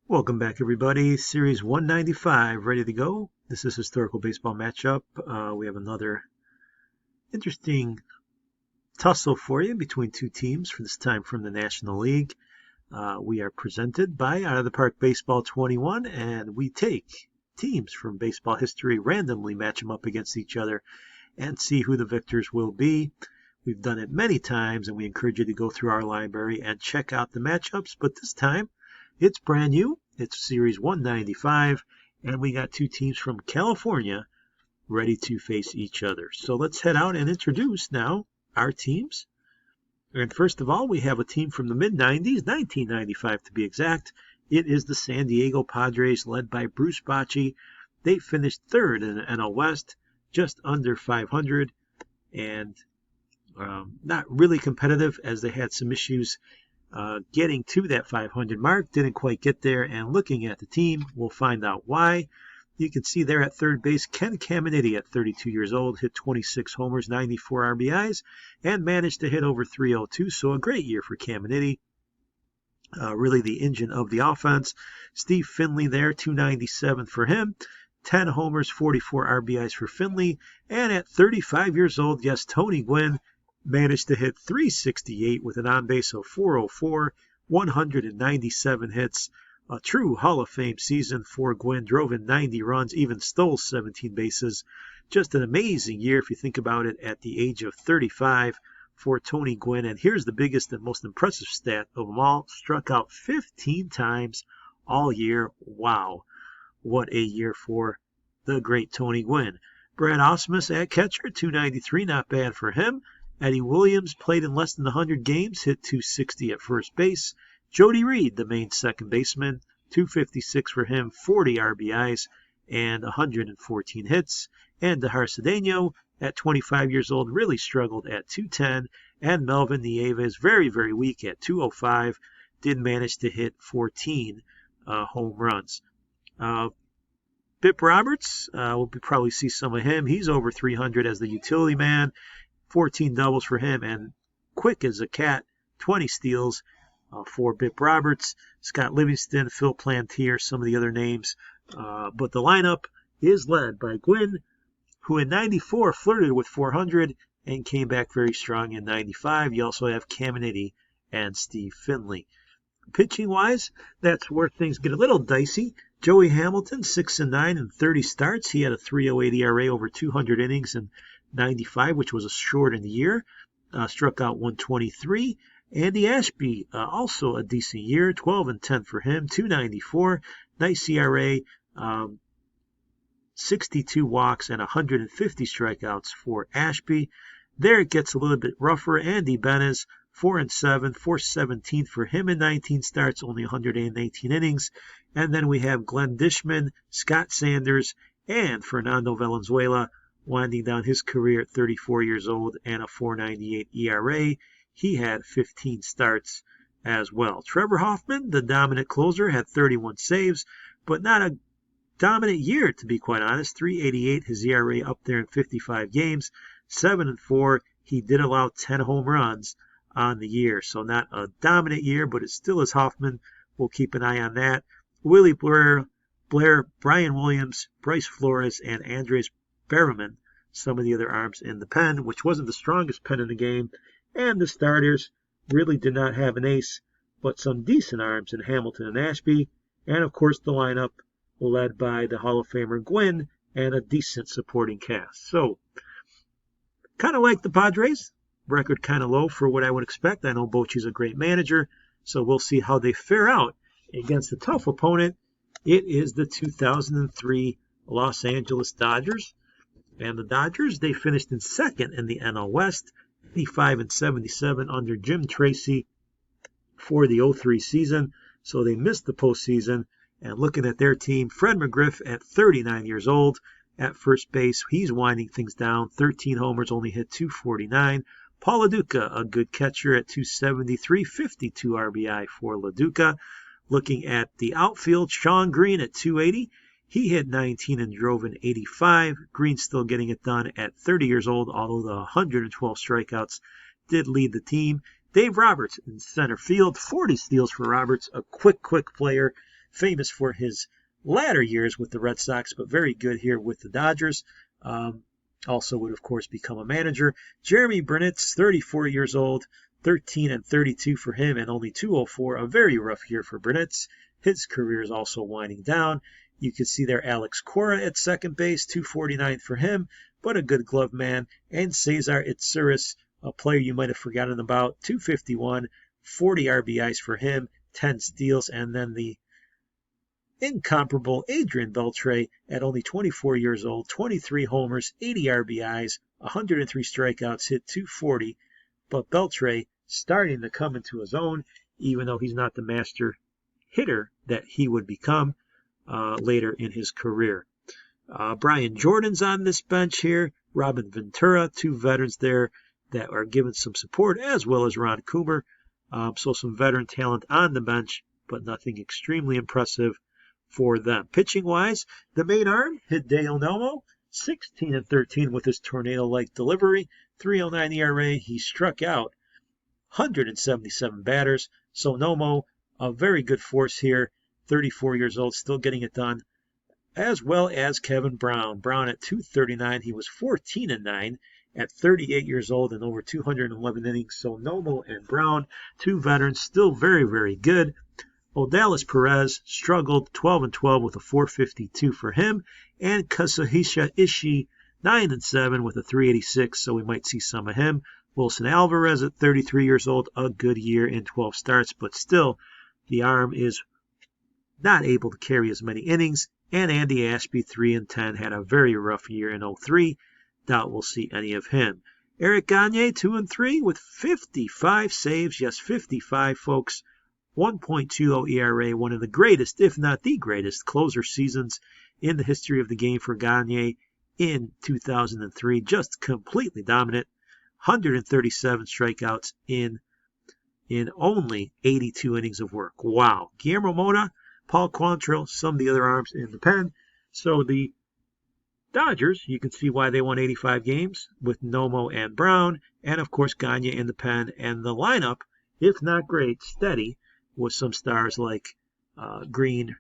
Welcome back, everybody. Series 195 ready to go. This is historical baseball matchup. We have another interesting tussle for you between two teams, for this time from the National League. We are presented by Out of the Park Baseball 21, and we take teams from baseball history, randomly match them up against each other, and see who the victors will be. We've done it many times, and we encourage you to go through our library and check out the matchups, but this time it's brand new. It's Series 195, and we got two teams from California ready to face each other. So let's head out and introduce now our teams. And first of all, we have a team from the mid-90s, 1995 to be exact. It is the San Diego Padres, led by Bruce Bochy. They finished third in the NL West, just under 500, and not really competitive, as they had some issues getting to that 500 mark. Didn't quite get there, and looking at the team, we'll find out why. You can see there at third base, Ken Caminiti at 32 years old, hit 26 homers, 94 RBIs, and managed to hit over 302, so a great year for Caminiti. Really the engine of the offense. Steve Finley there, 297 for him. 10 homers, 44 RBIs for Finley. And at 35 years old, yes, Tony Gwynn managed to hit 368 with an on-base of 404, 197 hits. A true Hall of Fame season for Gwynn. Drove in 90 runs, even stole 17 bases. Just an amazing year if you think about it at the age of 35 for Tony Gwynn. And here's the biggest and most impressive stat of them all. Struck out 15 times all year. Wow. What a year for the great Tony Gwynn. Brad Ausmus at catcher, 293. Not bad for him. Eddie Williams played in less than 100 games, hit 260 at first base. Jody Reed, the main second baseman, 256 for him, 40 RBIs, and 114 hits. And Dahar Cedeno, at 25 years old, really struggled at 210. And Melvin Nieves, very, very weak at 205, did manage to hit 14 home runs. Bip Roberts, we'll probably see some of him. He's over 300 as the utility man. 14 doubles for him, and quick as a cat, 20 steals for Bip Roberts. Scott Livingston, Phil Plantier, some of the other names. But the lineup is led by Gwynn, who in 94 flirted with 400 and came back very strong in 95. You also have Caminiti and Steve Finley. Pitching-wise, that's where things get a little dicey. Joey Hamilton, 6-9 in 30 starts. He had a 3.08 ERA over 200 innings in 95, which was a short in the year. Struck out 123. Andy Ashby, also a decent year, 12-10 for him, 294. Nice ERA, 62 walks and 150 strikeouts for Ashby. There it gets a little bit rougher. Andy Benez, 4-7, 417 for him in 19 starts, only 118 innings. And then we have Glenn Dishman, Scott Sanders, and Fernando Valenzuela, winding down his career at 34 years old and a 4.98 ERA. He had 15 starts as well. Trevor Hoffman, the dominant closer, had 31 saves, but not a dominant year, to be quite honest. 3.88, his ERA up there in 55 games. 7-4, he did allow 10 home runs on the year. So not a dominant year, but it still is Hoffman. We'll keep an eye on that. Willie Blair, Brian Williams, Bryce Flores, and Andres Berriman, some of the other arms in the pen, which wasn't the strongest pen in the game. And the starters really did not have an ace, but some decent arms in Hamilton and Ashby. And of course the lineup led by the Hall of Famer Gwynn and a decent supporting cast. So, kind of like the Padres. Record kind of low for what I would expect. I know Bochy's a great manager, so we'll see how they fare out against a tough opponent. It is the 2003 Los Angeles Dodgers. And the Dodgers, they finished in second in the NL West, 85-77 under Jim Tracy for the 03 season. So they missed the postseason. And looking at their team, Fred McGriff at 39 years old at first base. He's winding things down. 13 homers, only hit 249. Paul LaDuca, a good catcher at 273, 52 RBI for LaDuca. Looking at the outfield, Sean Green at 280. He hit 19 and drove in 85. Green still getting it done at 30 years old, although the 112 strikeouts did lead the team. Dave Roberts in center field, 40 steals for Roberts, a quick player. famous for his latter years with the Red Sox, but very good here with the Dodgers. Also would, of course, become a manager. Jeremy Brunitz, 34 years old, 13-32 for him, and only 204. A very rough year for Brunitz. His career is also winding down. You can see there Alex Cora at second base, 249 for him, but a good glove man. And Cesar Itzuris, a player you might have forgotten about, 251, 40 RBIs for him, 10 steals, and then the incomparable Adrian Beltre at only 24 years old, 23 homers, 80 RBIs, 103 strikeouts, hit 240. But Beltre starting to come into his own, even though he's not the master hitter that he would become later in his career. Brian Jordan's on this bench here. Robin Ventura, two veterans there that are given some support, as well as Ron Coomer. So some veteran talent on the bench, but nothing extremely impressive for them. Pitching-wise, the main arm, Hideo Nomo, 16-13 with his tornado-like delivery, 3.09 ERA. He struck out 177 batters. So Nomo, a very good force here, 34 years old, still getting it done, as well as Kevin Brown. Brown at 239, he was 14-9 at 38 years old and over 211 innings. So Nomo and Brown, two veterans, still very, very good. Odalis Perez struggled, 12-12 with a 4.52 for him, and Kazuhisa Ishii 9-7 with a 3.86, so we might see some of him. Wilson Alvarez at 33 years old, a good year in 12 starts, but still the arm is not able to carry as many innings. And Andy Ashby, 3-10, had a very rough year in 03. Doubt we'll see any of him. Eric Gagne, 2-3 with 55 saves. Yes, 55, folks. 1.20 ERA, one of the greatest, if not the greatest, closer seasons in the history of the game for Gagne in 2003. Just completely dominant. 137 strikeouts in only 82 innings of work. Wow. Guillermo Mota, Paul Quantrill, some of the other arms in the pen. So the Dodgers, you can see why they won 85 games with Nomo and Brown, and of course Gagne in the pen. And the lineup, if not great, steady, with some stars like Green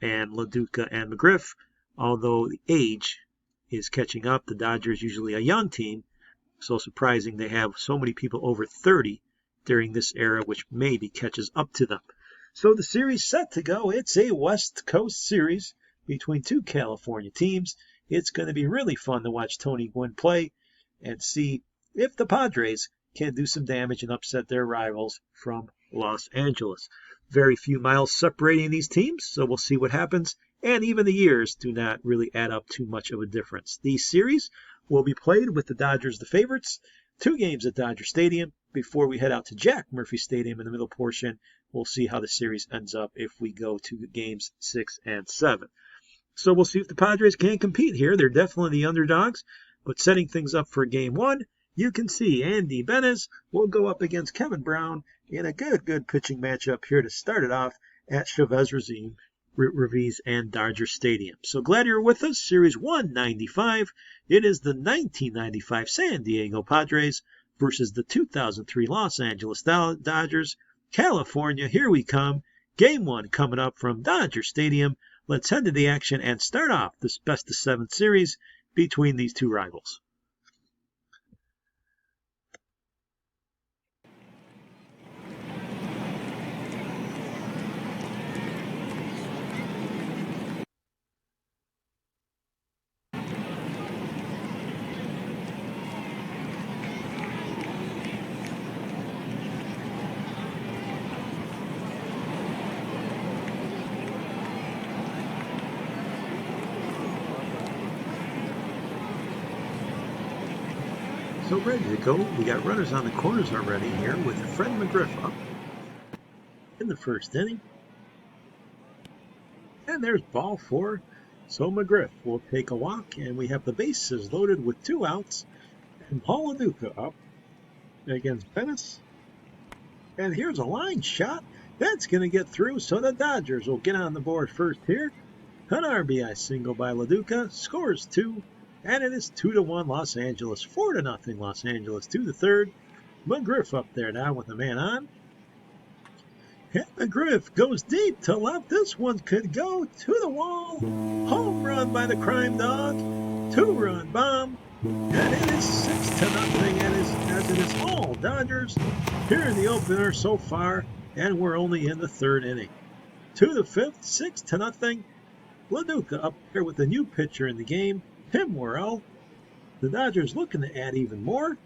and LaDuca and McGriff. Although the age is catching up, the Dodgers usually a young team, so surprising they have so many people over 30 during this era, which maybe catches up to them. So the series set to go. It's a West Coast series between two California teams. It's going to be really fun to watch Tony Gwynn play and see if the Padres can do some damage and upset their rivals from Los Angeles. Very few miles separating these teams, so we'll see what happens. And even the years do not really add up too much of a difference. The series will be played with the Dodgers the favorites. 2 games at Dodger Stadium before we head out to Jack Murphy Stadium in the middle portion. We'll see how the series ends up if we go to games 6 and 7. So we'll see if the Padres can compete here. They're definitely the underdogs. But setting things up for game 1, you can see Andy Benez will go up against Kevin Brown in a good pitching matchup here to start it off at Chavez Ravizz and Dodger Stadium. So glad you're with us. Series 195. It is the 1995 San Diego Padres versus the 2003 Los Angeles Dodgers. California, here we come. Game 1 coming up from Dodger Stadium. Let's head to the action and start off this best-of-7 series between these two rivals. So ready to go. We got runners on the corners already here with Fred McGriff up in the first inning. And there's ball 4. So McGriff will take a walk, and we have the bases loaded with 2 outs. And Paul LaDuca up against Bennis. And here's a line shot. That's going to get through, so the Dodgers will get on the board first here. An RBI single by LaDuca, scores 2. And it is 2-1 Los Angeles, 4-0 Los Angeles to the third. McGriff up there now with the man on. Hit McGriff goes deep to left. This one could go to the wall. Home run by the Crime Dog. 2-run bomb. And it is 6-0 as it is all Dodgers here in the opener so far. And we're only in the third inning. To the fifth, 6-0. LaDuca up there with a new pitcher in the game, Tim Worrell. The Dodgers looking to add even more.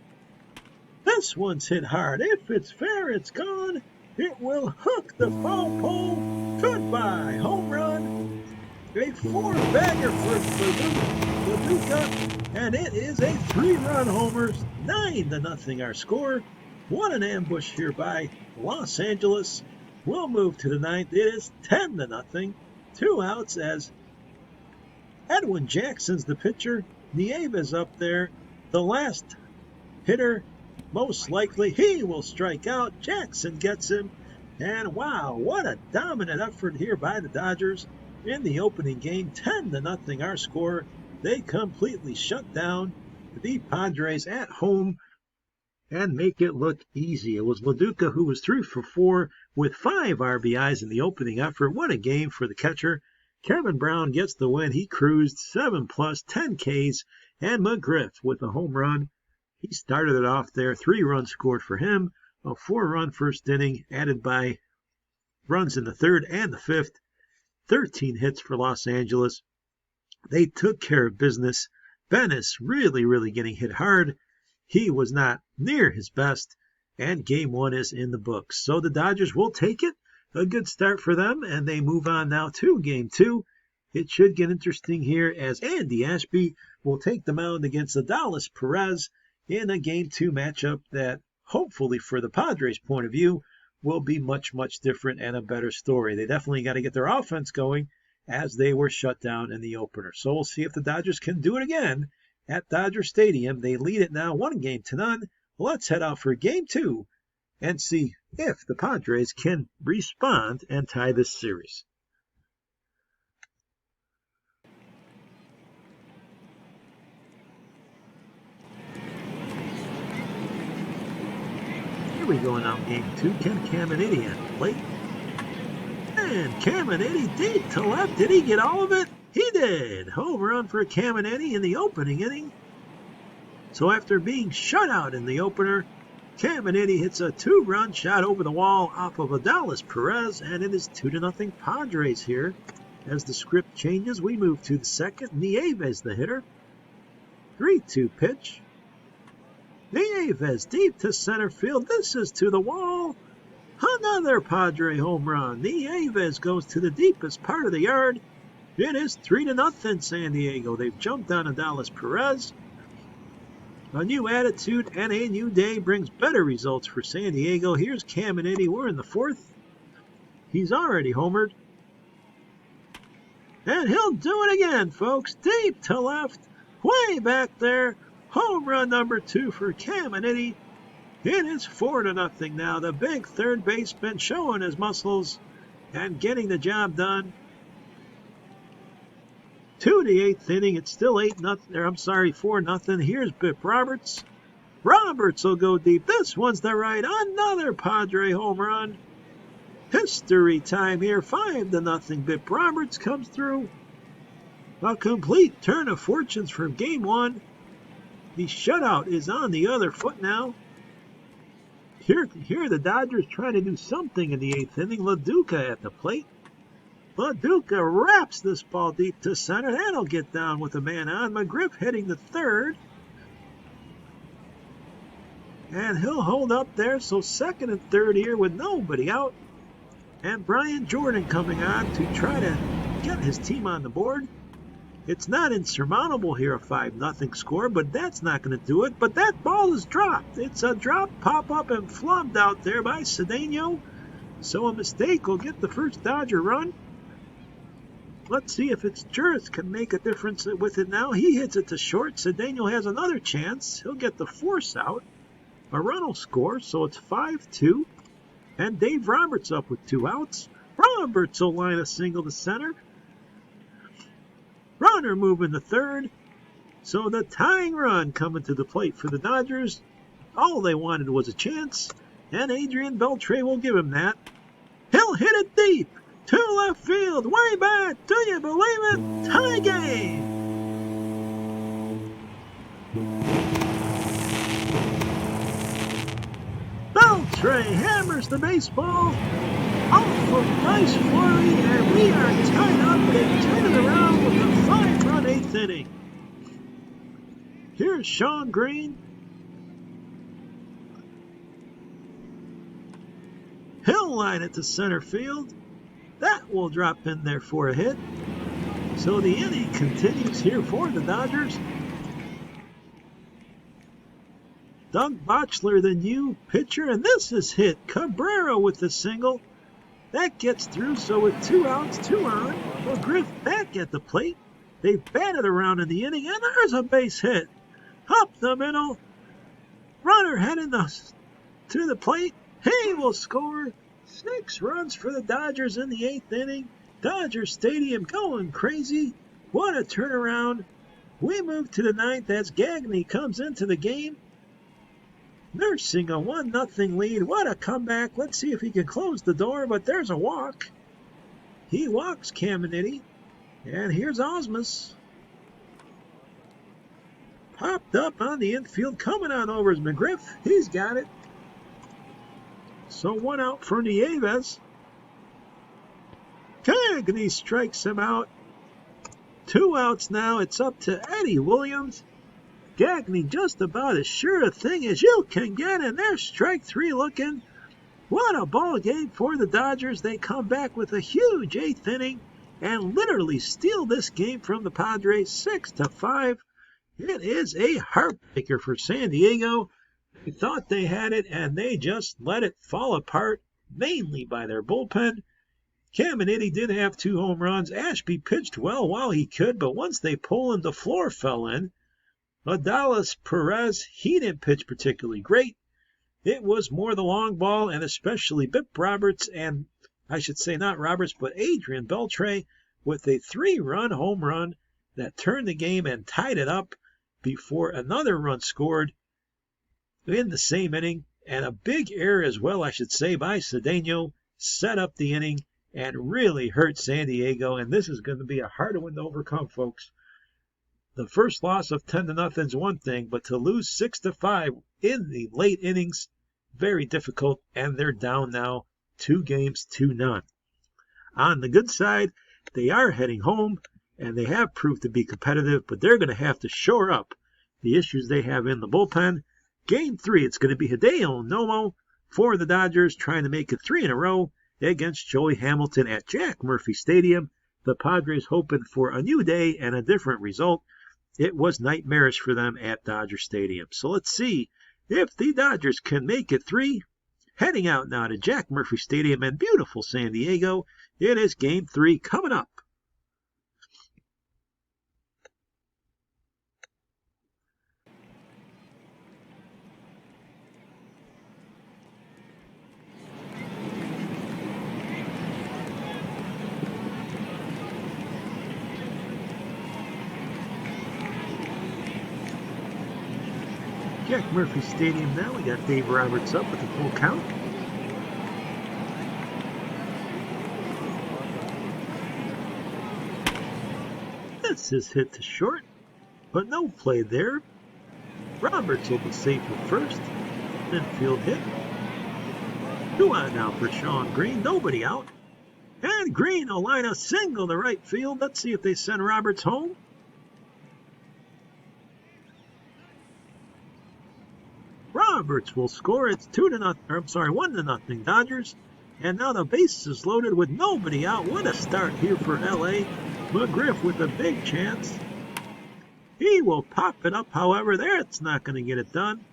This one's hit hard. If it's fair, it's gone. It will hook the foul pole. Goodbye, home run. A 4-bagger for LaDuca, and it is a 3-run homer. 9-0 our score. What an ambush here by Los Angeles. We'll move to the ninth. It is 10-0. 2 outs as Edwin Jackson's the pitcher. Nieves up there. The last hitter. Most likely he will strike out. Jackson gets him. And wow, what a dominant effort here by the Dodgers in the opening game. 10-0 our score. They completely shut down the Padres at home and make it look easy. It was LaDuca who was 3 for 4 with 5 RBIs in the opening effort. What a game for the catcher. Kevin Brown gets the win. He cruised 7+, 10 Ks, and McGriff with a home run. He started it off there. 3 runs scored for him. A 4-run first inning added by runs in the third and the fifth. 13 hits for Los Angeles. They took care of business. Bennis really getting hit hard. He was not near his best. And game 1 is in the books. So the Dodgers will take it. A good start for them. And they move on now to game 2. It should get interesting here as Andy Ashby will take the mound against Adolis Perez in a game 2 matchup that hopefully for the Padres' point of view will be much different and a better story. They definitely got to get their offense going as they were shut down in the opener. So we'll see if the Dodgers can do it again at Dodger Stadium. They lead it now 1-0. Let's head out for game 2 and see if the Padres can respond and tie this series. Here we go now, game 2. Ken Caminiti at the plate. And Caminiti deep to left. Did he get all of it? He did. Home run for Caminiti in the opening inning. So after being shut out in the opener, Caminiti hits a 2-run shot over the wall off of Adolis Perez, and it is 2-0 Padres here. As the script changes, we move to the second. Nieves the hitter. 3-2 pitch. Nieves deep to center field. This is to the wall. Another Padre home run. Nieves goes to the deepest part of the yard. It is 3-0 San Diego. They've jumped on Adolis Perez. A new attitude and a new day brings better results for San Diego. Here's Caminiti. We're in the 4th. He's already homered. And he'll do it again, folks. Deep to left. Way back there. Home run number 2 for Caminiti. It is 4-0 now. The big third baseman showing his muscles and getting the job done. To the 8th inning. It's still 4-0. Here's Bip Roberts. Roberts will go deep. This one's the right. Another Padre home run. History time here. 5-0. Bip Roberts comes through. A complete turn of fortunes from game 1. The shutout is on the other foot now. Here the Dodgers trying to do something in the 8th inning. LaDuca at the plate. LaDuca wraps this ball deep to center. That'll get down with a man on. McGriff hitting the third. And he'll hold up there. So second and third here with nobody out. And Brian Jordan coming on to try to get his team on the board. It's not insurmountable here, a 5-0 score, but that's not going to do it. But that ball is dropped. It's a drop, pop-up, and flubbed out there by Cedeno. So a mistake will get the first Dodger run. Let's see if it's Juris can make a difference with it now. He hits it to short. Cedeno has another chance. He'll get the force out. A run will score, so it's 5-2. And Dave Roberts up with 2 outs. Roberts will line a single to center. Runner moving to third. So the tying run coming to the plate for the Dodgers. All they wanted was a chance. And Adrian Beltre will give him that. He'll hit it deep to left field, way back. Do you believe it? Tie game. Beltre hammers the baseball off of nice flurry, and we are tied up. They turn it around with a 5-run 8th inning. Here's Sean Green. He'll line it to center field. That will drop in there for a hit. So the inning continues here for the Dodgers. Doug Bochler, the new pitcher, and this is hit. Cabrera with the single. That gets through, so with 2 outs, 2 on. McGriff back at the plate. They've batted around in the inning, and there's a base hit. Up the middle. Runner heading to the plate. He will score 6 runs for the Dodgers in the 8th inning. Dodger Stadium going crazy. What a turnaround. We move to the 9th as Gagne comes into the game, nursing a 1-0 lead. What a comeback. Let's see if he can close the door, but there's a walk. He walks Caminiti. And here's Osmus. Popped up on the infield. Coming on over is McGriff. He's got it. So 1 out for Nieves. Cagney strikes him out. 2 outs now. It's up to Eddie Williams. Gagne just about as sure a thing as you can get, and there's strike 3 looking. What a ball game for the Dodgers. They come back with a huge 8th inning and literally steal this game from the Padres 6-5. It is a heartbreaker for San Diego. They thought they had it, and they just let it fall apart, mainly by their bullpen. Caminiti did have 2 home runs. Ashby pitched well while he could, but once they pulled him, the floor fell in. Adalis Perez, he didn't pitch particularly great. It was more the long ball, and especially Bip Roberts, and I should say not Roberts, but Adrian Beltre, with a 3-run home run that turned the game and tied it up before another run scored in the same inning. And a big error as well, I should say, by Cedeno set up the inning and really hurt San Diego. And this is going to be a harder one to overcome, folks. The first loss of 10-0 is one thing, but to lose 6-5 in the late innings, very difficult, and they're down now 2 games to none. On the good side, they are heading home, and they have proved to be competitive, but they're going to have to shore up the issues they have in the bullpen. Game 3, it's going to be Hideo Nomo for the Dodgers, trying to make it 3 in a row against Joey Hamilton at Jack Murphy Stadium. The Padres hoping for a new day and a different result. It was nightmarish for them at Dodger Stadium. So let's see if the Dodgers can make it 3. Heading out now to Jack Murphy Stadium in beautiful San Diego. It is Game 3 coming up. Jack Murphy Stadium now. We got Dave Roberts up with the full count. This is hit to short, but no play there. Roberts will be safe at first. Infield hit. 2 out now for Sean Green. Nobody out. And Green will line a single to right field. Let's see if they send Roberts home. Roberts will score. It's 1-0 Dodgers. And now the base is loaded with nobody out. What a start here for LA. McGriff with a big chance. He will pop it up, however. That's not going to get it done.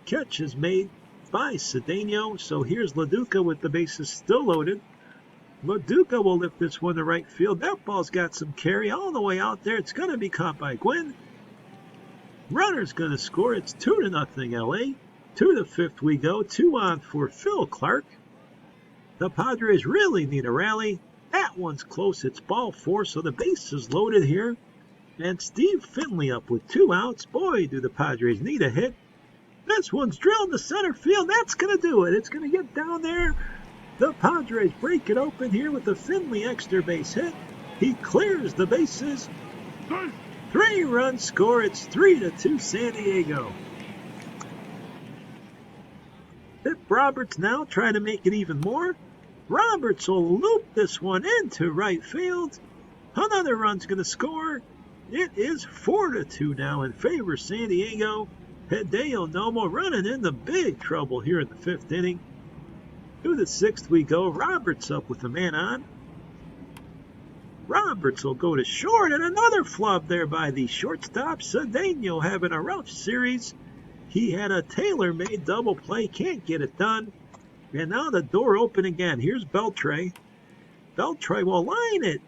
Catch is made by Cedeno. So here's LaDuca with the bases still loaded. LaDuca will lift this one to right field. That ball's got some carry all the way out there. It's going to be caught by Gwynn. Runner's going to score. It's 2-0 LA. To the 5th we go. 2 on for Phil Clark. The Padres really need a rally. That one's close. It's ball 4, so the base is loaded here. And Steve Finley up with 2 outs. Boy, do the Padres need a hit. This one's drilled to center field. That's going to do it. It's going to get down there The Padres break it open here with a Finley extra base hit. He clears the bases. 3-run score. It's 3-2 San Diego. Pip Roberts now trying to make it even more. Roberts will loop this one into right field. Another run's going to score. It is 4-2 now in favor of San Diego. Hideo Nomo running into big trouble here in the 5th inning. To the 6th we go. Roberts up with a man on. Roberts will go to short, and another flub there by the shortstop. Cedeno having a rough series. He had a tailor-made double play, can't get it done. And now the door open again. Here's Beltre. Beltre will line it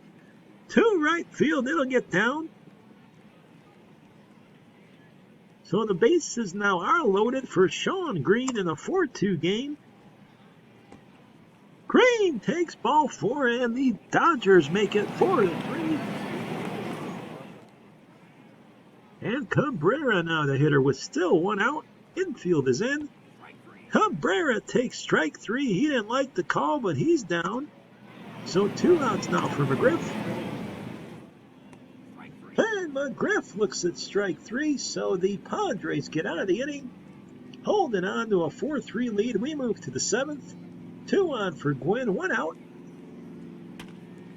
to right field. It'll get down. So the bases now are loaded for Sean Green in a 4-2 game. Green takes ball 4, and the Dodgers make it 4-3. And Cabrera now the hitter with still 1 out. Infield is in. Cabrera takes strike 3. He didn't like the call, but he's down. So 2 outs now for McGriff. And McGriff looks at strike 3, so the Padres get out of the inning. Holding on to a 4-3 lead. We move to the 7th. 2 on for Gwynn, 1 out.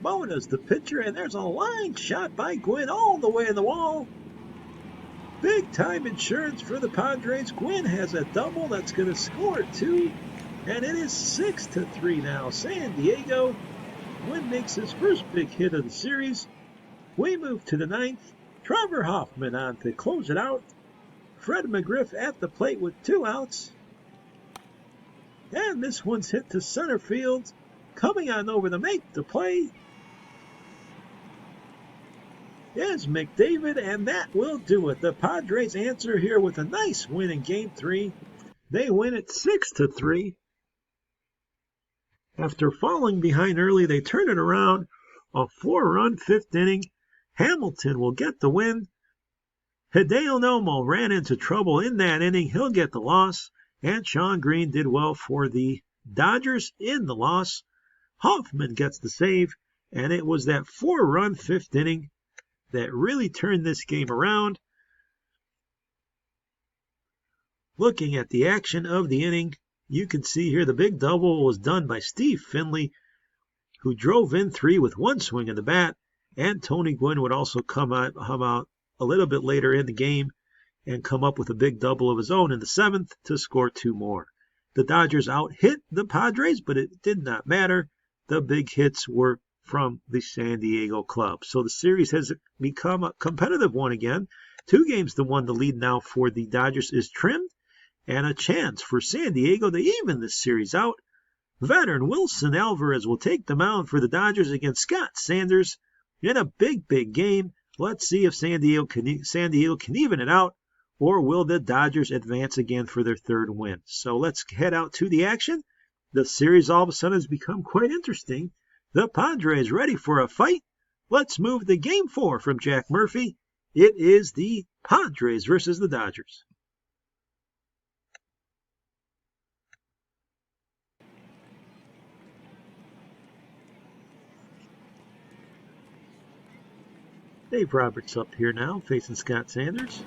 Bona's the pitcher, and there's a line shot by Gwynn all the way in the wall. Big time insurance for the Padres. Gwynn has a double that's going to score 2, and it is 6-3 now. San Diego. Gwynn makes his first big hit of the series. We move to the 9th. Trevor Hoffman on to close it out. Fred McGriff at the plate with 2 outs. And this one's hit to center field. Coming on over to make the play is McDavid, and that will do it. The Padres answer here with a nice win in Game 3. They win it 6-3. After falling behind early, they turn it around. A 4-run 5th inning. Hamilton will get the win. Hideo Nomo ran into trouble in that inning. He'll get the loss. And Sean Green did well for the Dodgers in the loss. Hoffman gets the save, and it was that 4-run 5th inning that really turned this game around. Looking at the action of the inning, you can see here the big double was done by Steve Finley, who drove in 3 with 1 swing of the bat, and Tony Gwynn would also come out a little bit later in the game and come up with a big double of his own in the 7th to score 2 more. The Dodgers out-hit the Padres, but it did not matter. The big hits were from the San Diego club. So the series has become a competitive one again. 2-1. The lead now for the Dodgers is trimmed, and a chance for San Diego to even this series out. Veteran Wilson Alvarez will take the mound for the Dodgers against Scott Sanders in a big game. Let's see if San Diego can even it out, or will the Dodgers advance again for their 3rd win? So let's head out to the action. The series all of a sudden has become quite interesting. The Padres ready for a fight. Let's move to Game 4 from Jack Murphy. It is the Padres versus the Dodgers. Dave Roberts up here now, facing Scott Sanders.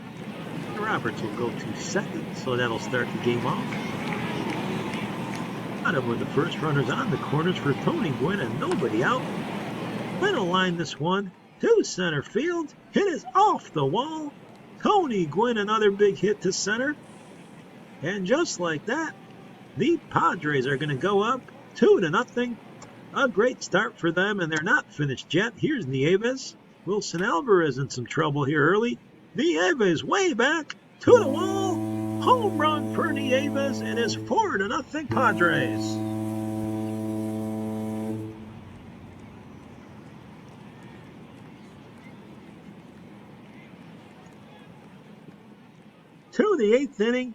Roberts will go to second, so that'll start the game off. Bottom with the first runners on the corners for Tony Gwynn and nobody out. Gwynn will line this one to center field. Hit is off the wall. Tony Gwynn another big hit to center. And just like that, the Padres are going to go up 2-0. A great start for them, and they're not finished yet. Here's Nieves. Wilson Alvarez in some trouble here early. Nieves way back to the wall. Home run for Nieves. It is 4-0 Padres. To the 8th inning.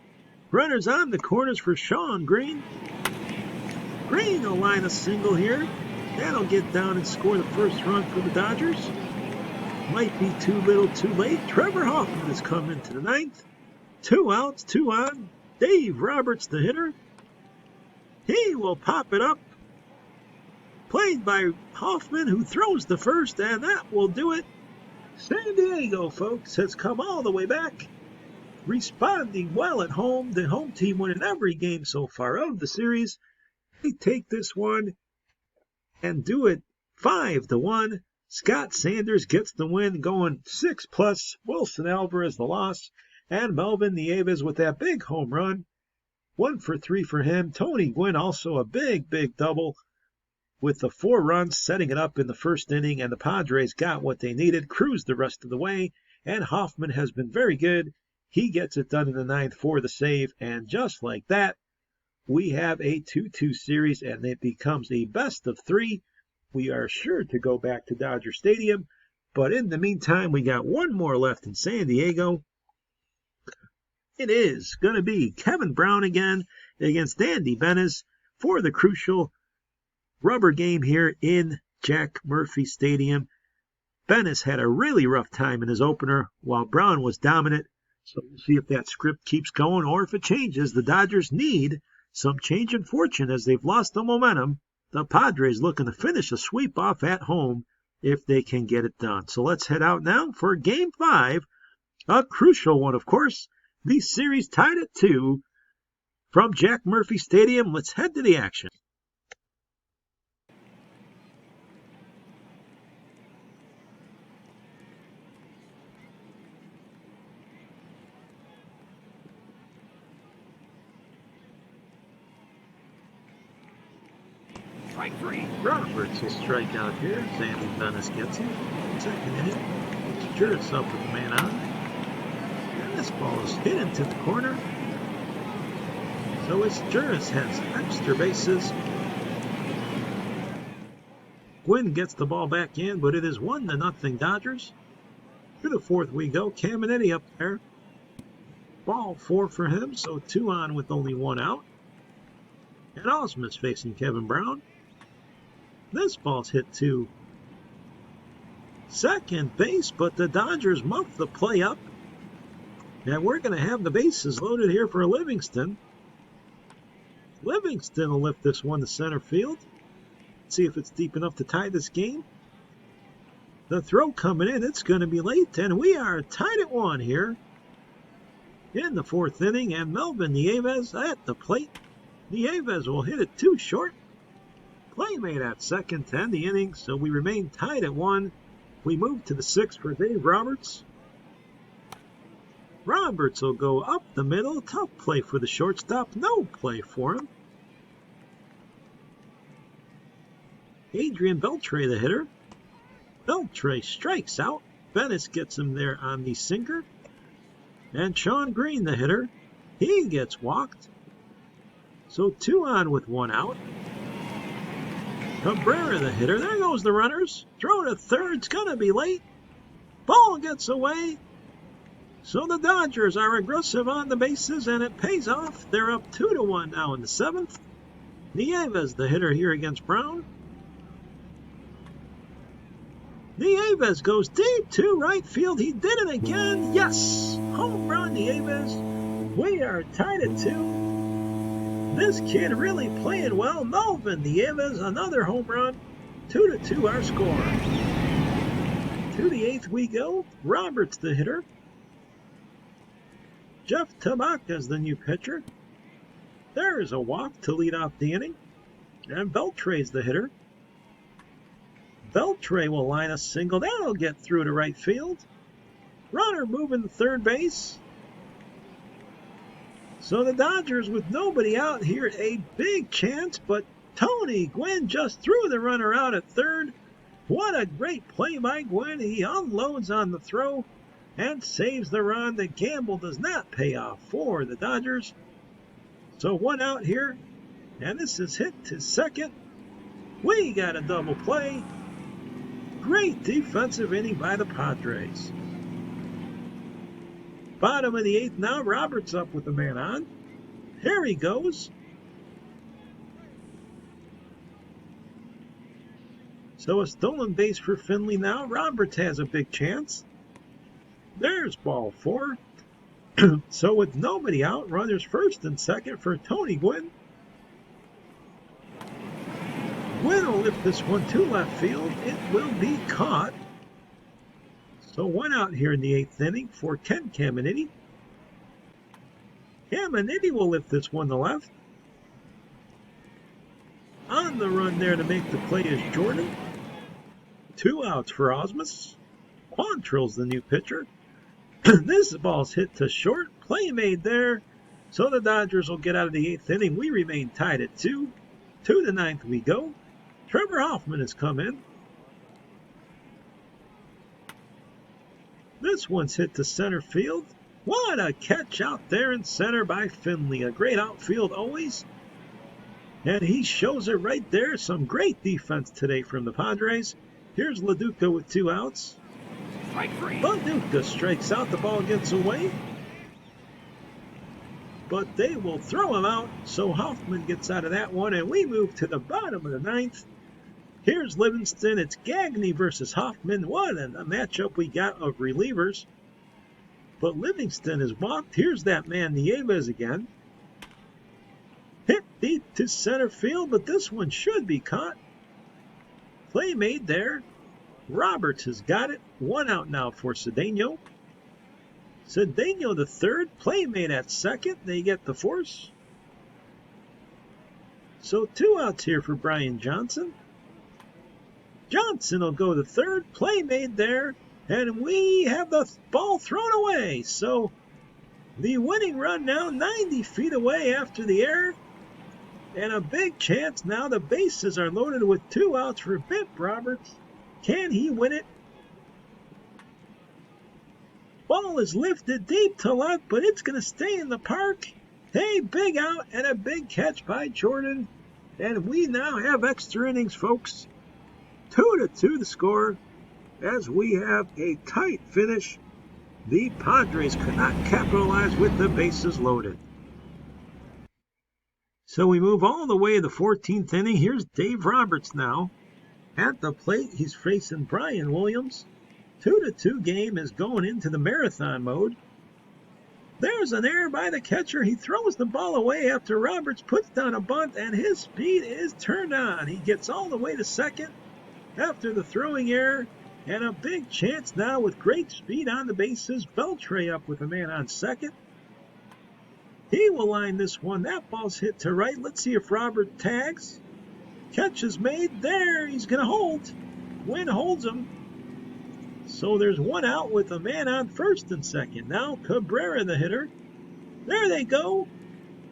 Runners on the corners for Sean Green. Green will line a single here. That'll get down and score the first run for the Dodgers. Might be too little too late. Trevor Hoffman has come into the 9th. 2 outs, 2 on. Dave Roberts, the hitter. He will pop it up played by Hoffman, who throws the first, and that will do it. San Diego, folks, has come all the way back, responding well at home. The home team winning every game so far of the series. They take this one and do it 5-1. Scott Sanders gets the win, going 6+. Wilson Alvarez the loss, and Melvin Nieves with that big home run. 1 for 3 for him. Tony Gwynn also a big double with the 4 runs, setting it up in the first inning, and the Padres got what they needed, cruised the rest of the way, and Hoffman has been very good. He gets it done in the 9th for the save, and just like that, we have a 2-2 series, and it becomes a best of 3. We are sure to go back to Dodger Stadium, but in the meantime, we got one more left in San Diego. It is going to be Kevin Brown again against Andy Benes for the crucial rubber game here in Jack Murphy Stadium. Benes had a really rough time in his opener while Brown was dominant. So we'll see if that script keeps going or if it changes. The Dodgers need some change in fortune as they've lost the momentum. The Padres looking to finish a sweep off at home if they can get it done. So let's head out now for Game 5, a crucial one, of course. The series tied at 2 from Jack Murphy Stadium. Let's head to the action. Strike 3. Roberts will strike out here. Andy Benes gets him. Second inning. Juris up with the man on. This ball is hit into the corner. So it's Juris has extra bases. Gwynn gets the ball back in, but it is 1-0 Dodgers. To the 4th we go. Caminetti up there. Ball 4 for him, so 2 on with only 1 out. And Osmond's facing Kevin Brown. This ball's hit to second base, but the Dodgers muff the play up. And we're going to have the bases loaded here for Livingston. Livingston will lift this one to center field. See if it's deep enough to tie this game. The throw coming in, it's going to be late, and we are tied at 1 here in the 4th inning, and Melvin Nieves at the plate. Nieves will hit it too short. Play made at second to end the inning, so we remain tied at 1. We move to the 6th for Dave Roberts. Roberts will go up the middle. Tough play for the shortstop. No play for him. Adrian Beltre, the hitter. Beltre strikes out. Benes gets him there on the sinker. And Sean Green, the hitter, he gets walked. So 2 on with 1 out. Cabrera, the hitter. There goes the runners. Throw to third. It's going to be late. Ball gets away. So the Dodgers are aggressive on the bases, and it pays off. They're up 2-1 now in the 7th. Nieves, the hitter here against Brown. Nieves goes deep to right field. He did it again. Yes! Home run, Nieves. We are tied at 2. This kid really playing well. Melvin Nieves, another home run. 2-2 our score. To the 8th we go. Roberts, the hitter. Jeff Tanaka's the new pitcher. There is a walk to lead off the inning. And Beltre's the hitter. Beltre will line a single. That'll get through to right field. Runner moving to third base. So the Dodgers with nobody out here, a big chance, but Tony Gwynn just threw the runner out at third. What a great play by Gwynn. He unloads on the throw and saves the run. The gamble does not pay off for the Dodgers. So 1 out here, and this is hit to second. We got a double play. Great defensive inning by the Padres. Bottom of the 8th now. Roberts up with the man on. Here he goes. So a stolen base for Finley now. Roberts has a big chance. There's ball 4. So with nobody out, runners first and second for Tony Gwynn. Wynn will lift this one to left field. It will be caught. So 1 out here in the 8th inning for Ken Caminiti. Caminiti will lift this one to left. On the run there to make the play is Jordan. 2 outs for Osmus. Quantrill's the new pitcher. This ball's hit to short. Play made there. So the Dodgers will get out of the 8th inning. We remain tied at 2. To the 9th we go. Trevor Hoffman has come in. This one's hit to center field. What a catch out there in center by Finley. A great outfield always. And he shows it right there. Some great defense today from the Padres. Here's LaDuca with 2 outs. LaDuca strikes out. The ball gets away. But they will throw him out. So Hoffman gets out of that one. And we move to the bottom of the 9th. Here's Livingston. It's Gagne versus Hoffman. What a matchup we got of relievers. But Livingston is walked. Here's that man Nieves again. Hit deep to center field, but this one should be caught. Play made there. Roberts has got it. 1 out now for Cedeno. Cedeno the third. Play made at second. They get the force. So 2 outs here for Brian Johnson. Johnson will go to third. Play made there. And we have the ball thrown away. So the winning run now 90 feet away after the error. And a big chance now. The bases are loaded with 2 outs for Bip Roberts. Can he win it? Ball is lifted deep to left, but it's going to stay in the park. Hey, big out and a big catch by Jordan. And we now have extra innings, folks. 2-2 the score as we have a tight finish. The Padres could not capitalize with the bases loaded. So we move all the way to the 14th inning. Here's Dave Roberts now. At the plate, he's facing Brian Williams. 2-2 game is going into the marathon mode. There's an error by the catcher. He throws the ball away after Roberts puts down a bunt, and his speed is turned on. He gets all the way to second after the throwing error, and a big chance now with great speed on the bases. Beltre up with a man on second. He will line this one. That ball's hit to right. Let's see if Robert tags. Catch is made. There, he's going to hold. Wynn holds him. So there's 1 out with a man on first and second. Now Cabrera, the hitter. There they go.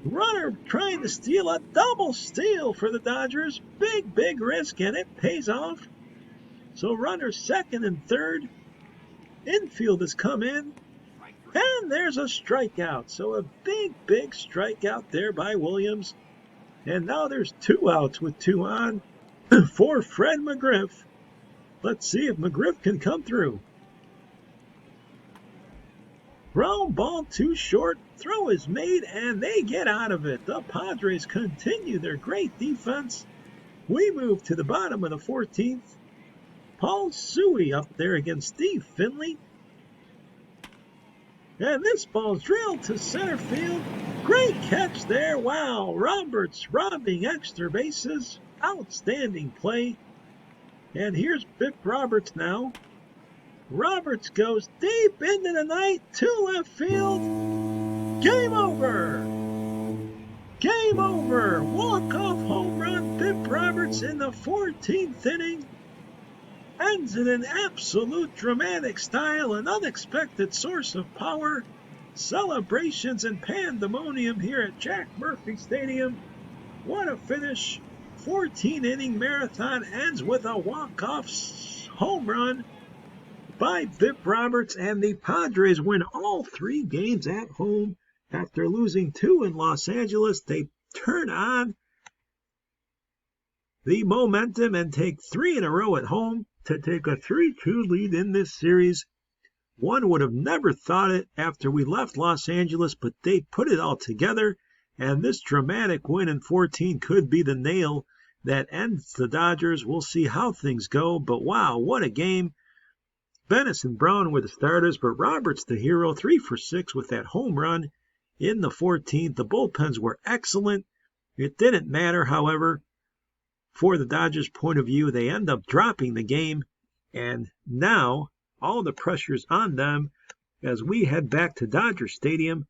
Runner trying to steal, a double steal for the Dodgers. Big risk, and it pays off. So runners second and third. Infield has come in. And there's a strikeout. So a big strikeout there by Williams. And now there's 2 outs with 2 on for Fred McGriff. Let's see if McGriff can come through. Ground ball too short. Throw is made, and they get out of it. The Padres continue their great defense. We move to the bottom of the 14th. Paul Suey up there against Steve Finley. And this ball's drilled to center field. Great catch there. Wow, Roberts robbing extra bases. Outstanding play. And here's Bip Roberts now. Roberts goes deep into the night to left field. Game over. Game over. Walk-off home run. Bip Roberts in the 14th inning. Ends it in absolute dramatic style. An unexpected source of power. Celebrations and pandemonium here at Jack Murphy Stadium. What a finish. 14-inning marathon ends with a walk-off home run by Bip Roberts, and the Padres win all 3 games at home. After losing 2 in Los Angeles, they turn on the momentum and take 3 in a row at home to take a 3-2 lead in this series. One would have never thought it after we left Los Angeles, but they put it all together, and this dramatic win in 14 could be the nail that ends the Dodgers. We'll see how things go, but wow, what a game. Bennis and Brown were the starters, but Roberts the hero, 3 for 6 with that home run in the 14th. The bullpens were excellent. It didn't matter, however. for the Dodgers' point of view, they end up dropping the game, and now all the pressure's on them as we head back to Dodger Stadium.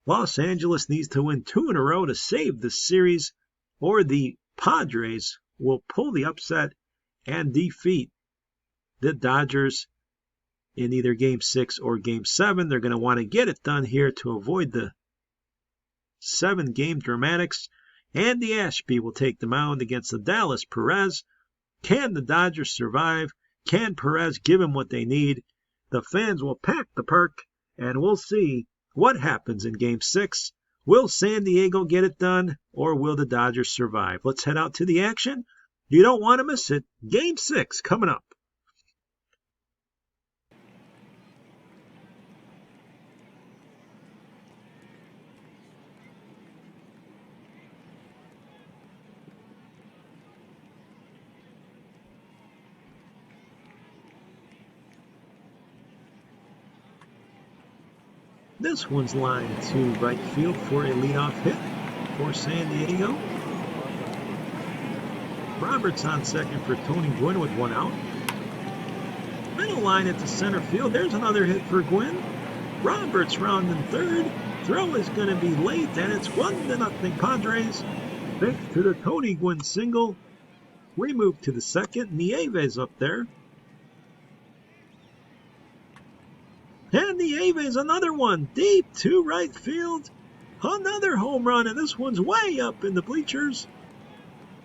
Los Angeles needs to win 2 in a row to save the series, or the Padres will pull the upset and defeat the Dodgers in either Game 6 or Game 7. They're going to want to get it done here to avoid the 7-game dramatics. Andy Ashby will take the mound against the Dallas Perez. Can the Dodgers survive? Can Perez give them what they need? The fans will pack the park, and we'll see what happens in Game 6. Will San Diego get it done, or will the Dodgers survive? Let's head out to the action. You don't want to miss it. Game 6 coming up. This one's lined to right field for a leadoff hit for San Diego. Roberts on second for Tony Gwynn with 1 out. Middle line into center field. There's another hit for Gwynn. Roberts rounding third. Throw is going to be late, and it's 1-0 Padres. Thanks to the Tony Gwynn single. We move to the second. Nieves up there. And Nieves, another one, deep to right field. Another home run, and this one's way up in the bleachers.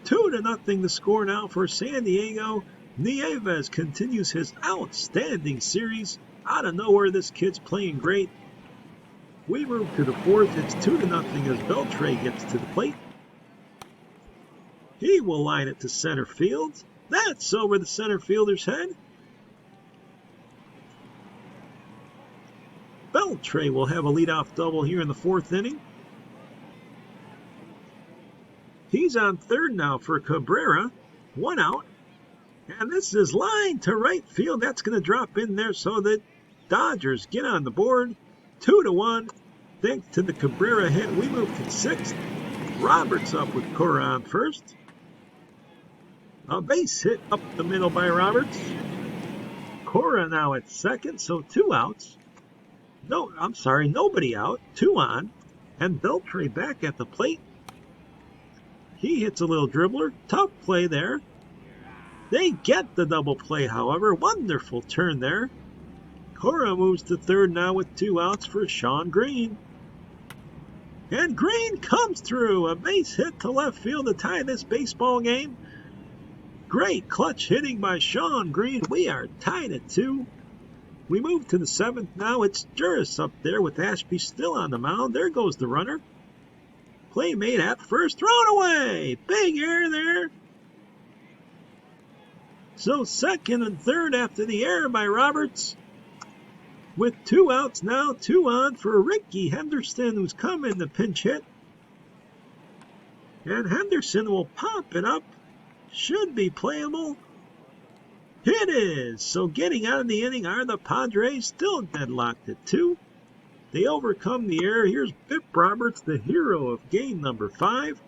2-0 the score now for San Diego. Nieves continues his outstanding series. Out of nowhere, this kid's playing great. We move to the fourth. It's 2-0 as Beltre gets to the plate. He will line it to center field. That's over the center fielder's head. Beltre will have a leadoff double here in the 4th inning. He's on third now for Cabrera. 1 out. And this is lined to right field. That's going to drop in there so that Dodgers get on the board. 2-1. Thanks to the Cabrera hit, we move to 6th. Roberts up with Cora on first. A base hit up the middle by Roberts. Cora now at second, so 2 outs. No, I'm sorry, nobody out. 2 on. And Beltre back at the plate. He hits a little dribbler. Tough play there. They get the double play, however. Wonderful turn there. Cora moves to third now with 2 outs for Sean Green. And Green comes through. A base hit to left field to tie this baseball game. Great clutch hitting by Sean Green. We are tied at 2. We move to the 7th now. It's Juris up there with Ashby still on the mound. There goes the runner. Play made at first. Thrown away. Big error there. So second and third after the error by Roberts. With 2 outs now. 2 on for Ricky Henderson, who's come in the pinch hit. And Henderson will pop it up. Should be playable. It is. So getting out of the inning are the Padres, still deadlocked at 2. They overcome the error. Here's Bip Roberts, the hero of game number 5.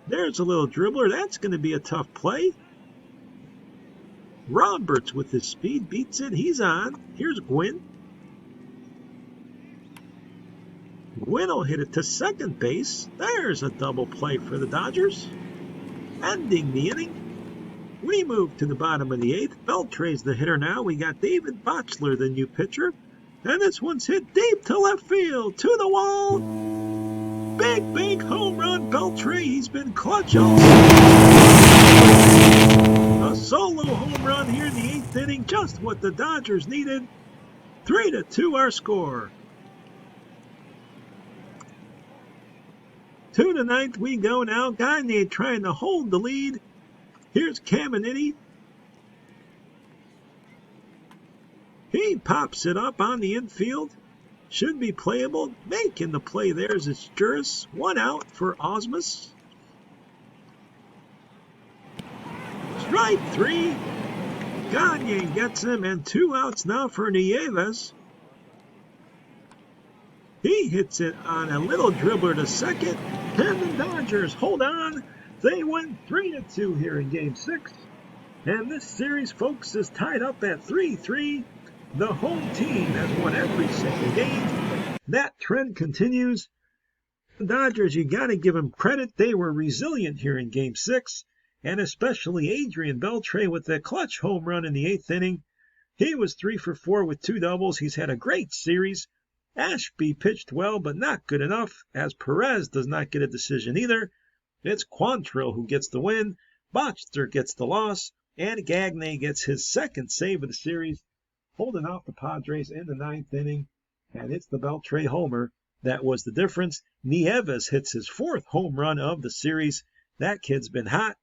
There's a little dribbler. That's going to be a tough play. Roberts with his speed beats it. He's on. Here's Gwynn. Gwynn will hit it to second base. There's a double play for the Dodgers. Ending the inning. We move to the bottom of the 8th. Beltre's the hitter now. We got David Botchler, the new pitcher. And this one's hit deep to left field. To the wall. Big, big home run. Beltre, he's been clutch all season. A solo home run here in the 8th inning. Just what the Dodgers needed. 3-2 our score. To the 9th we go now. Gagne trying to hold the lead. Here's Caminiti. He pops it up on the infield. Should be playable. Making the play there is Juris. 1 out for Osmus. Strike 3. Gagne gets him, and 2 outs now for Nieves. He hits it on a little dribbler to second. And the Dodgers hold on. They win 3-2 here in Game 6. And this series, folks, is tied up at 3-3. The home team has won every single game. That trend continues. The Dodgers, you got to give them credit. They were resilient here in Game 6, and especially Adrian Beltre with that clutch home run in the 8th inning. He was 3 for 4 with 2 doubles. He's had a great series. Ashby pitched well, but not good enough, as Perez does not get a decision either. It's Quantrill who gets the win. Botcher gets the loss, and Gagne gets his second save of the series, holding off the Padres in the 9th inning. And it's the Beltre homer that was the difference. Nieves hits his 4th home run of the series. That kid's been hot,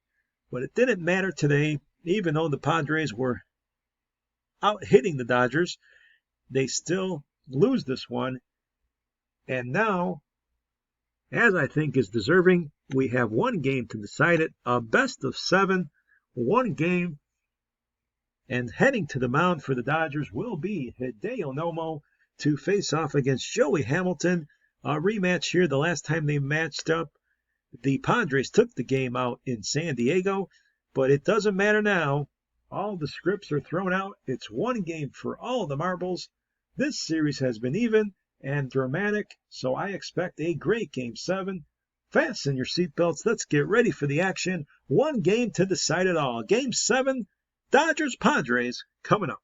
but it didn't matter today. Even though the Padres were out hitting the Dodgers, they still lose this one. And now, as I think is deserving, we have one game to decide it. A best of 7, one game. And heading to the mound for the Dodgers will be Hideo Nomo to face off against Joey Hamilton. A rematch here. The last time they matched up, the Padres took the game out in San Diego, but it doesn't matter now. All the scripts are thrown out. It's one game for all the marbles. This series has been even and dramatic, so I expect a great Game 7. Fasten your seatbelts. Let's get ready for the action. One game to decide it all. Game 7, Dodgers-Padres, coming up.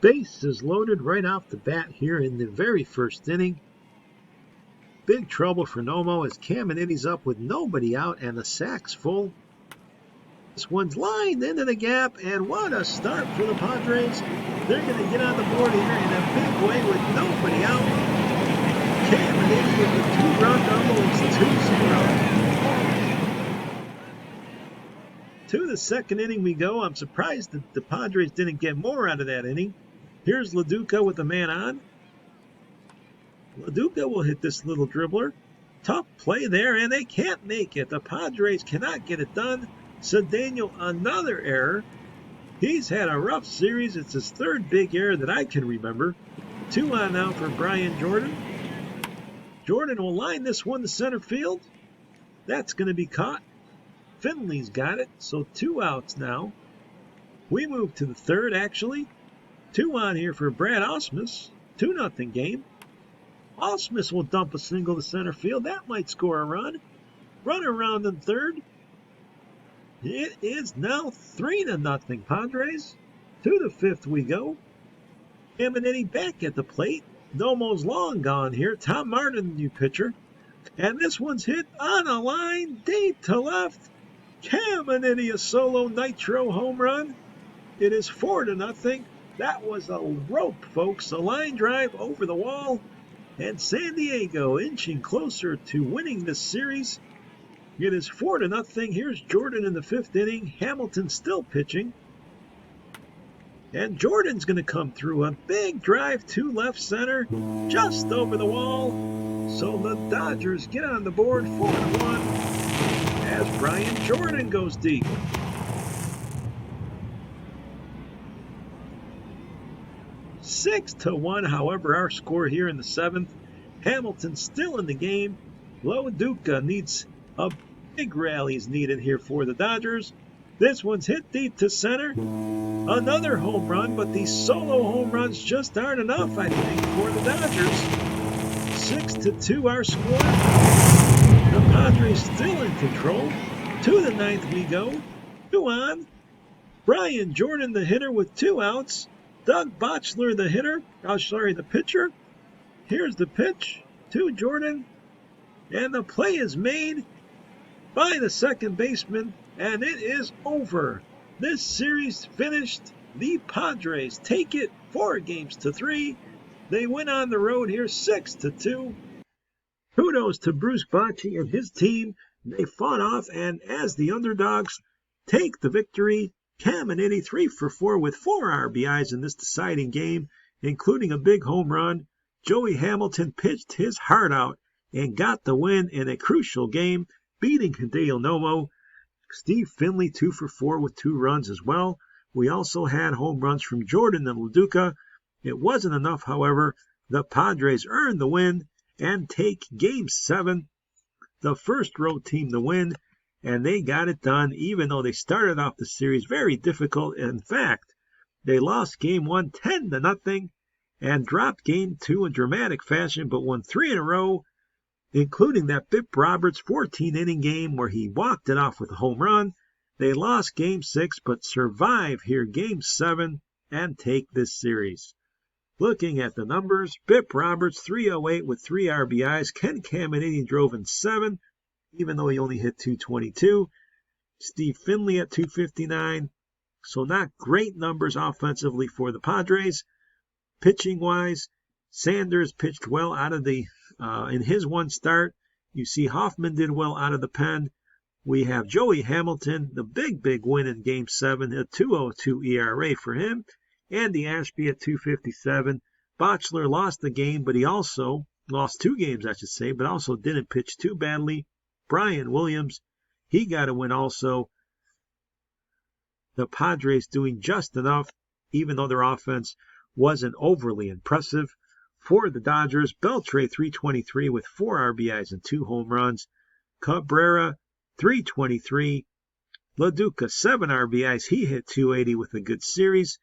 Base is loaded right off the bat here in the very first inning. Big trouble for Nomo as Caminiti's up with nobody out and the sack's full. This one's lined into the gap, and what a start for the Padres. They're going to get on the board here in a big way with nobody out. Caminiti with the 2-run double. It's 2-0. To the second inning we go. I'm surprised that the Padres didn't get more out of that inning. Here's LaDuca with the man on. LaDuca will hit this little dribbler. Tough play there, and they can't make it. The Padres cannot get it done. Cedeno, another error. He's had a rough series. It's his 3rd big error that I can remember. 2 on now for Brian Jordan. Jordan will line this one to center field. That's going to be caught. Finley's got it, so 2 outs now. We move to the 3rd, actually. 2 on here for Brad Ausmus. 2-0 game. Ausmus will dump a single to center field. That might score a run. Run around in 3rd. It is now 3-0 Padres. To the 5th we go. Caminiti back at the plate. Nomo's long gone here. Tom Martin, the new pitcher. And this one's hit on a line deep to left. Caminiti, a solo nitro home run. It is 4-0. That was a rope, folks. A line drive over the wall. And San Diego inching closer to winning this series. It is 4-0. Here's Jordan in the 5th inning. Hamilton still pitching. And Jordan's going to come through a big drive to left center, just over the wall. So the Dodgers get on the board 4-1 as Brian Jordan goes deep. Six to 1, however, our score here in the 7th. Hamilton still in the game. LaDuca needs a big rally is needed here for the Dodgers. This one's hit deep to center. Another home run, but these solo home runs just aren't enough, I think, for the Dodgers. 6-2 our score. The Padres still in control. To the 9th we go. 2 on. Brian Jordan, the hitter, with 2 outs. Doug Botchler, the pitcher. Here's the pitch to Jordan. And the play is made by the second baseman, and it is over. This series finished. The Padres take it 4-3. They win on the road here 6-2. Kudos to Bruce Bochy and his team. They fought off, and as the underdogs, take the victory. Caminiti 3 for 4 with 4 RBIs in this deciding game, including a big home run. Joey Hamilton pitched his heart out and got the win in a crucial game, beating Hideo Nomo. Steve Finley 2 for 4 with 2 runs as well. We also had home runs from Jordan and LaDuca. It wasn't enough, however. The Padres earned the win and take Game 7, the first road team to win, and they got it done even though they started off the series very difficult. In fact, they lost Game 1 10-0 and dropped Game 2 in dramatic fashion, but won 3 in a row, including that Bip Roberts 14-inning game where he walked it off with a home run. They lost Game 6, but survive here Game 7 and take this series. Looking at the numbers, Bip Roberts 308 with 3 RBIs. Ken Caminiti drove in 7, even though he only hit 222. Steve Finley at 259. So not great numbers offensively for the Padres. Pitching-wise, Sanders pitched well out of the in his one start. You see Hoffman did well out of the pen. We have Joey Hamilton, the big win in Game 7, a 2.02 ERA for him. Andy Ashby at 2.57. Botchler lost the game, but he also lost 2 games, I should say, but also didn't pitch too badly. Brian Williams, he got a win also. The Padres doing just enough, even though their offense wasn't overly impressive. For the Dodgers, Beltre 323 with 4 RBIs and 2 home runs. Cabrera 323. LaDuca 7 RBIs. He hit 280 with a good series.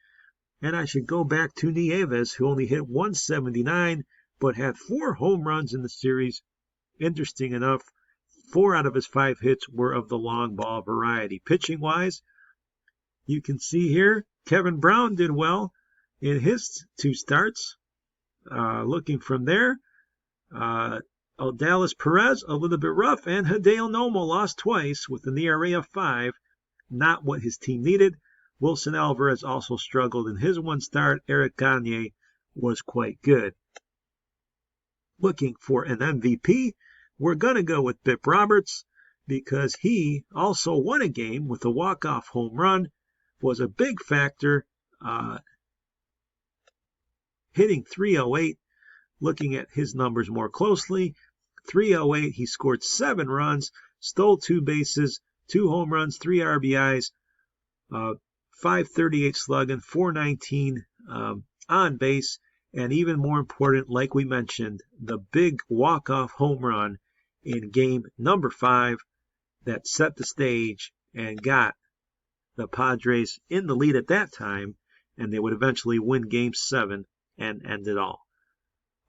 And I should go back to Nieves, who only hit 179, but had 4 home runs in the series. Interesting enough, 4 out of his 5 hits were of the long ball variety. Pitching-wise, you can see here, Kevin Brown did well in his 2 starts. Looking from there, Dallas Perez, a little bit rough, and Hideo Nomo lost twice with an ERA of 5. Not what his team needed. Wilson Alvarez also struggled in his 1 start. Eric Gagne was quite good. Looking for an MVP, we're going to go with Bip Roberts because he also won a game with a walk-off home run, was a big factor, hitting 308. Looking at his numbers more closely, 308, he scored 7 runs, stole 2 bases, 2 home runs, 3 RBIs, 538 slugging, 419 on base, and even more important, like we mentioned, the big walk-off home run in game number 5 that set the stage and got the Padres in the lead at that time, and they would eventually win Game 7 and end it all.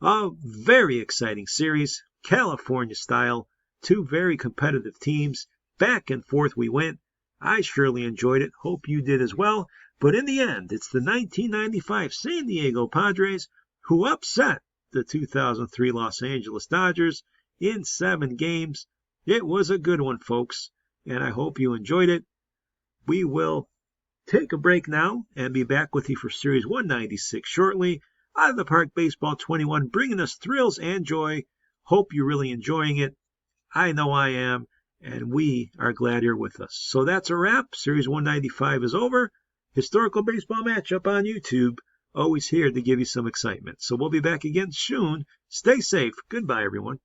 A very exciting series, California style, 2 very competitive teams, back and forth we went. I surely enjoyed it. Hope you did as well. But in the end, it's the 1995 San Diego Padres who upset the 2003 Los Angeles Dodgers in 7 games. It was a good one, folks, and I hope you enjoyed it. We will take a break now and be back with you for Series 196 shortly. Out of the Park Baseball 21, bringing us thrills and joy. Hope you're really enjoying it. I know I am. And we are glad you're with us. So that's a wrap. Series 195 is over. Historical Baseball Matchup on YouTube. Always here to give you some excitement. So we'll be back again soon. Stay safe. Goodbye, everyone.